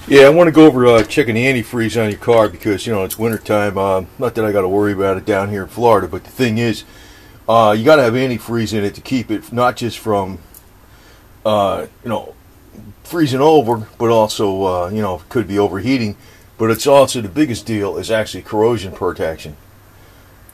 Yeah, I want to go over checking the antifreeze on your car because, you know, it's wintertime. Not that I got to worry about it down here in Florida, but the thing is, you got to have antifreeze in it to keep it not just from, freezing over, but also, could be overheating. But it's also, the biggest deal is actually corrosion protection.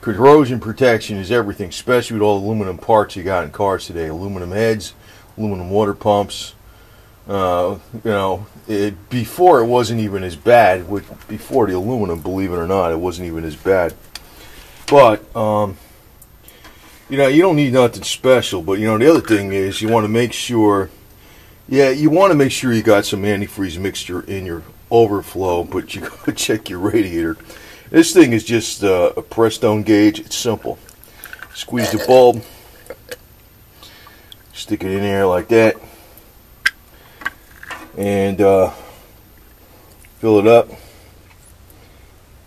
Corrosion protection is everything, especially with all the aluminum parts you got in cars today. Aluminum heads, aluminum water pumps. Before it wasn't even as bad. Before the aluminum, believe it or not, it wasn't even as bad. But, you don't need nothing special. But, the other thing is you want to make sure, you got some antifreeze mixture in your overflow, but you got to check your radiator. This thing is just a press-down gauge. It's simple. Squeeze the bulb, stick it in there like that, and fill it up,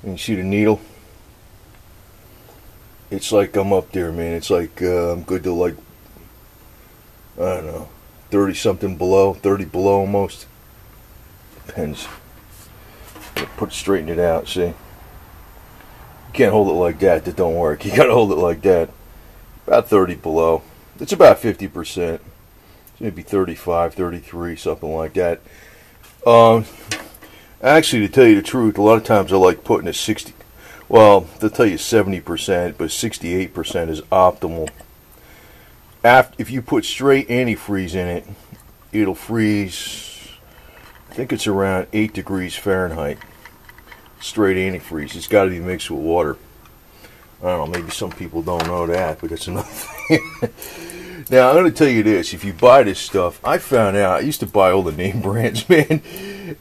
and shoot a needle. It's like I'm up there, man. It's like I'm good to, like, I don't know, 30 something below, 30 below almost. Depends. Straighten it out, see? You can't hold it like that. That don't work. You gotta hold it like that. About 30 below. It's about 50%. It's maybe 35, 33, something like that. Actually, to tell you the truth, a lot of times I like putting a 60. Well, they'll tell you 70%, but 68% is optimal. If you put straight antifreeze in it, it'll freeze, I think it's around 8 degrees Fahrenheit. Straight antifreeze. It's got to be mixed with water. I don't know, maybe some people don't know that, but that's another thing. Now, I'm going to tell you this. If you buy this stuff, I found out, I used to buy all the name brands, man.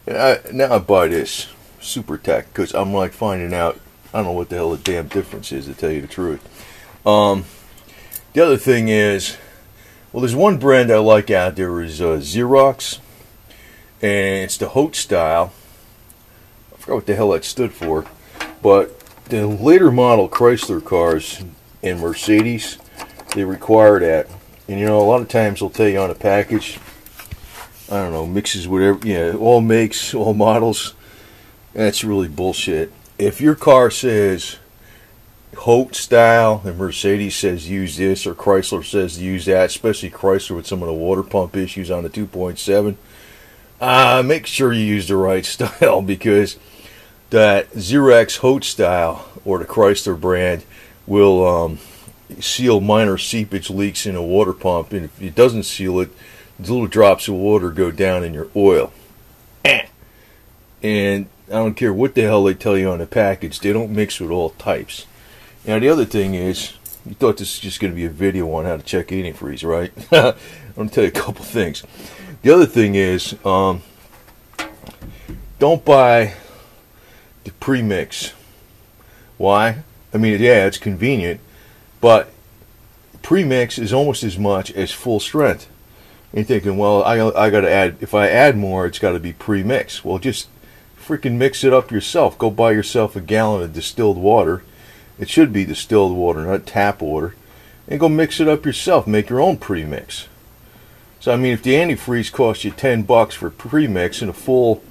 Now I buy this Super Tech because I'm like finding out, I don't know what the hell the damn difference is, to tell you the truth. The other thing is, well, there's one brand I like out there is Xerox, and it's the HOAT style. I forgot what the hell that stood for, but the later model Chrysler cars and Mercedes, they require that. And a lot of times they'll tell you on a package, I don't know, mixes whatever, all makes, all models. That's really bullshit. If your car says HOAT style and Mercedes says use this, or Chrysler says use that, especially Chrysler with some of the water pump issues on the 2.7, make sure you use the right style, because that Xerox HOAT style or the Chrysler brand will seal minor seepage leaks in a water pump, and if it doesn't seal it, the little drops of water go down in your oil. And I don't care what the hell they tell you on the package, they don't mix with all types. Now the other thing is, you thought this was just going to be a video on how to check antifreeze, right? I'm going to tell you a couple things. The other thing is, don't buy the premix. Why? I mean, yeah, it's convenient, but premix is almost as much as full strength. And you're thinking, well, I got to add, if I add more, it's got to be premix. Well, just freaking mix it up yourself. Go buy yourself a gallon of distilled water. It should be distilled water, not tap water. And go mix it up yourself. Make your own premix. So, I mean, if the antifreeze costs you $10 for premix and a full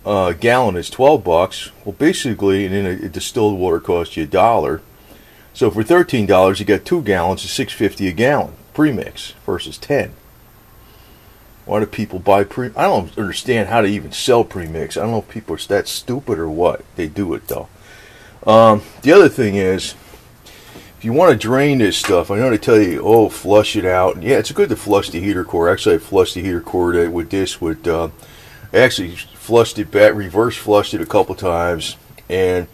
gallon is $12, well, basically, and then a distilled water costs you $1. So for $13, you got 2 gallons of $6.50 a gallon premix versus 10. Why do people buy I don't understand how to even sell premix. I don't know if people are that stupid or what. They do it though. The other thing is, if you want to drain this stuff, I know they tell you, oh, flush it out. And yeah, it's good to flush the heater core. Actually, I flushed the heater core with this. I actually flushed it back, reverse flushed it a couple times, and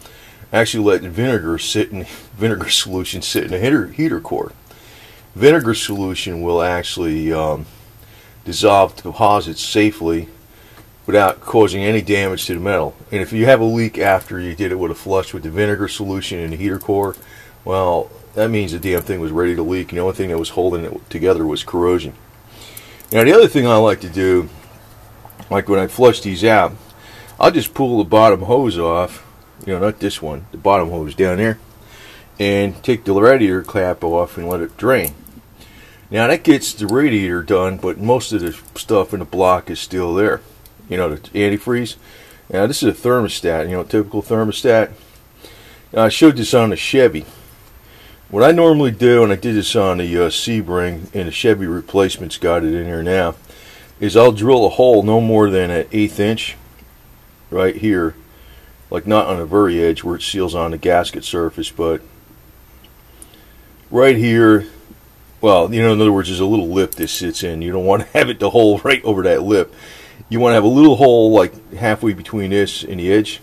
actually let the vinegar solution sit in the heater core. Vinegar solution will actually dissolve deposits safely without causing any damage to the metal. And if you have a leak after you did it with a flush with the vinegar solution in the heater core, well, that means the damn thing was ready to leak, and the only thing that was holding it together was corrosion. Now, the other thing I like to do, like when I flush these out, I'll just pull the bottom hose off, not this one, the bottom hose down there, and take the radiator cap off and let it drain. Now that gets the radiator done, but most of the stuff in the block is still there. you know, the antifreeze. Now this is a thermostat, you know, typical thermostat. Now, I showed this on the Chevy. What I normally do, and I did this on the Sebring, and the Chevy replacement's got it in here now, is I'll drill a hole no more than an 1/8 inch right here, like not on the very edge where it seals on the gasket surface, but right here. Well, you know, in other words, there's a little lip this sits in. You don't want to have it the hole right over that lip. You want to have a little hole like halfway between this and the edge.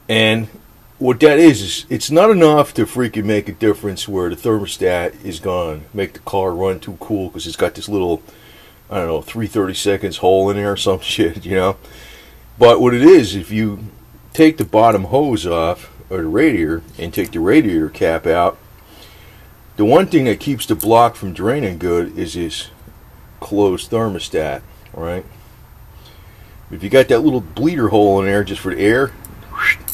And what that is it's not enough to freaking make a difference where the thermostat is gone, make the car run too cool because it's got this little, I don't know, 3/32 hole in there or some shit, you know. But what it is, if you take the bottom hose off, or the radiator, and take the radiator cap out, the one thing that keeps the block from draining good is this closed thermostat, alright? If you got that little bleeder hole in there just for the air,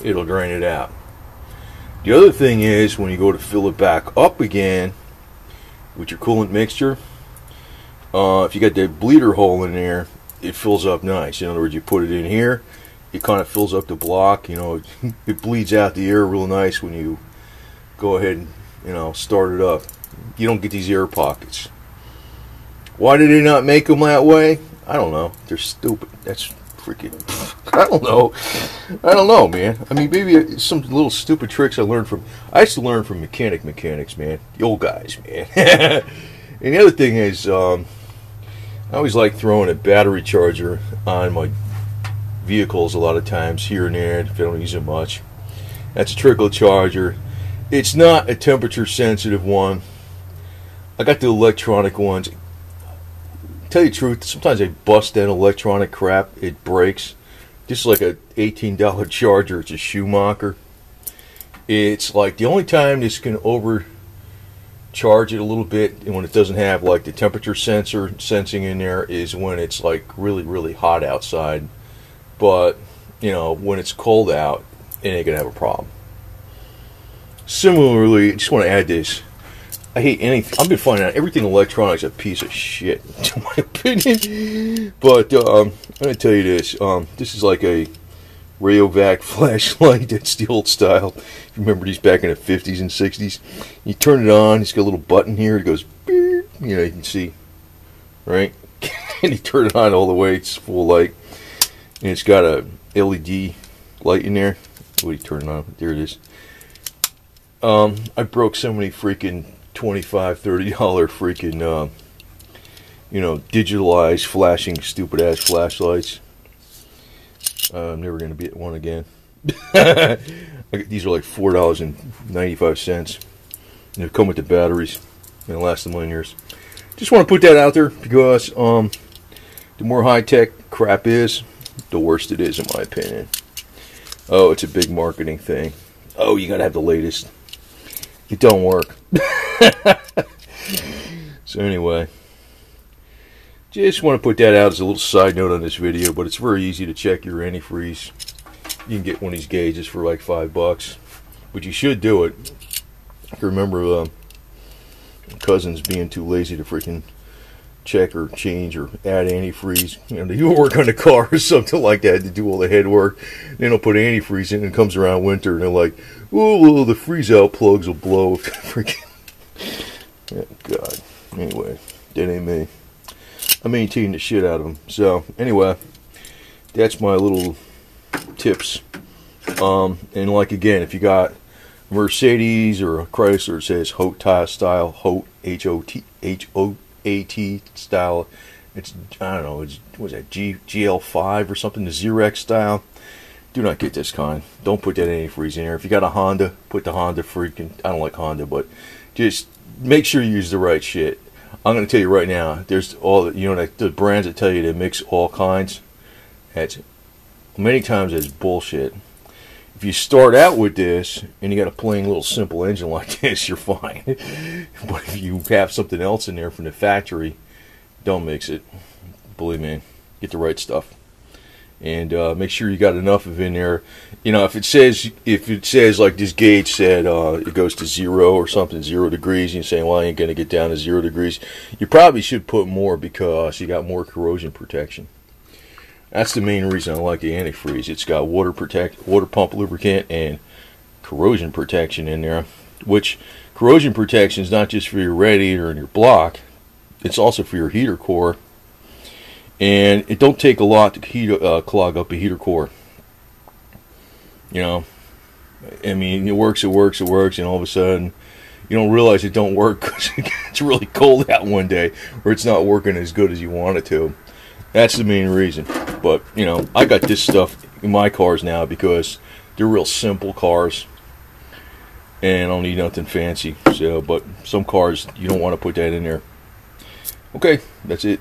it'll drain it out. The other thing is, when you go to fill it back up again with your coolant mixture, if you got that bleeder hole in there, it fills up nice. In other words, you put it in here, it kind of fills up the block, you know, it bleeds out the air real nice when you go ahead and, you know, start it up. You don't get these air pockets. Why did they not make them that way? I don't know. They're stupid. That's freaking, I don't know, man. I mean, maybe some little stupid tricks I used to learn from mechanics, man. The old guys, man. And the other thing is, I always like throwing a battery charger on my vehicles a lot of times, here and there, if I don't use it much. That's a trickle charger. It's not a temperature sensitive one. I got the electronic ones. Tell you the truth, sometimes I bust that electronic crap, it breaks. This is like a $18 charger, it's a Schumacher. It's like the only time this can overcharge it a little bit, and when it doesn't have like the temperature sensing in there, is when it's like really, really hot outside. But, you know, when it's cold out, it ain't gonna have a problem. Similarly, I just want to add this. I hate anything. I've been finding out everything electronics is a piece of shit, to my opinion. But I'm going to tell you this. This is like a Rayovac flashlight. That's the old style. If you remember these back in the 50s and 60s. You turn it on. It's got a little button here. It goes, beep. You know, you can see, right? And you turn it on all the way. It's full light. And it's got a LED light in there. What do you turn it on? There it is. I broke so many freaking $25, $30 freaking, you know, digitalized, flashing, stupid ass flashlights. I'm never going to be at one again. These are like $4.95. And they come with the batteries. And they last a million years. Just want to put that out there because the more high-tech crap is, the worse it is, in my opinion. Oh, it's a big marketing thing. Oh, you got to have the latest. It don't work. So anyway, just want to put that out as a little side note on this video, but it's very easy to check your antifreeze. You can get one of these gauges for like $5, but you should do it. I can remember cousins being too lazy to freaking check or change or add antifreeze. You know, you work on the car or something like that to do all the head work. Then they'll put antifreeze in, and it comes around winter, and they're like, "Oh, well, the freeze out plugs will blow." Freaking, oh, God. Anyway, that ain't me. I maintain the shit out of them. So anyway, that's my little tips. And like again, if you got a Mercedes or a Chrysler, it says HOAT style, HOAT, H-O-A-T style. It's, I don't know, it's, what is that, GL5 or something, the Xerox style. Do not get this kind. Don't put that antifreeze in there. If you got a Honda, put the Honda freaking, I don't like Honda, but just make sure you use the right shit. I'm going to tell you right now, there's all, you know, the brands that tell you to mix all kinds, that's, many times that's bullshit. If you start out with this, and you got a plain little simple engine like this, you're fine. But if you have something else in there from the factory, don't mix it. Believe me, get the right stuff. And make sure you got enough of in there. You know, if it says like this gauge said, it goes to 0 or something, 0 degrees, and you're saying, well, I ain't gonna get down to 0 degrees. You probably should put more because you got more corrosion protection. That's the main reason I like the antifreeze. It's got water pump lubricant and corrosion protection in there, which corrosion protection is not just for your radiator and your block, it's also for your heater core. And it don't take a lot to clog up a heater core. You know, I mean, it works, and all of a sudden you don't realize it don't work because it's really cold out one day, or it's not working as good as you want it to. That's the main reason. But, you know, I got this stuff in my cars now because they're real simple cars, and I don't need nothing fancy. So, but some cars, you don't want to put that in there. Okay, that's it.